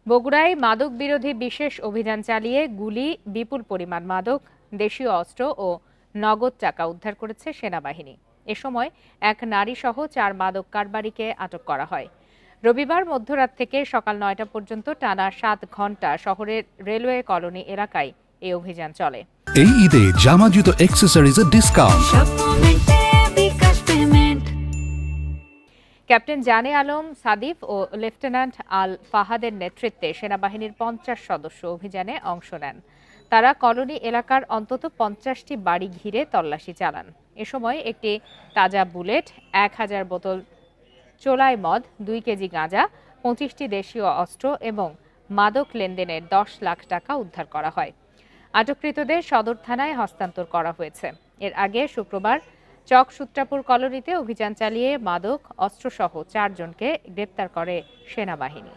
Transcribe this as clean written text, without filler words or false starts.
বগুড়ায় মাদক বিরোধী বিশেষ অভিযান চালিয়ে গুলি, বিপুল পরিমাণ মাদক, দেশীয় অস্ত্র ও নগদ টাকা উদ্ধার করেছে সেনাবাহিনী। এ সময় এক নারীসহ 4 মাদক কারবারিকে আটক করা হয়। রবিবার মধ্যরাত থেকে সকাল 9টা পর্যন্ত টানা 7 ঘণ্টা শহরের রেলওয়ে কলোনি এলাকায় এই অভিযান চলে। এই ঈদে জামা জুতো অ্যাকসেসরিজের ডিসকাউন্ট। ক্যাপ্টেন জানে আলম সাদিফ ও লেফটেন্যান্ট আল ফাহাদের নেতৃত্বে সেনাবাহিনীর 50 সদস্য অভিযানে অংশ নেন। তারা কলোনি এলাকার অন্তত 50টি বাড়ি ঘিরে তল্লাশি চালান। এ সময় একটি তাজা বুলেট, 1000 বোতল চোলাই মদ, 2 কেজি গাঁজা, 25টি দেশীয় অস্ত্র এবং মাদক লেনদেনের 10 লাখ টাকা উদ্ধার করা হয়। আটককৃতদের সদর থানায় হস্তান্তর করা হয়েছে। এর আগে শুক্রবার চক সূত্রাপুর কলোনিতে অভিযান চালিয়ে মাদক, অস্ত্রসহ 4 জনকে গ্রেপ্তার করে সেনাবাহিনী।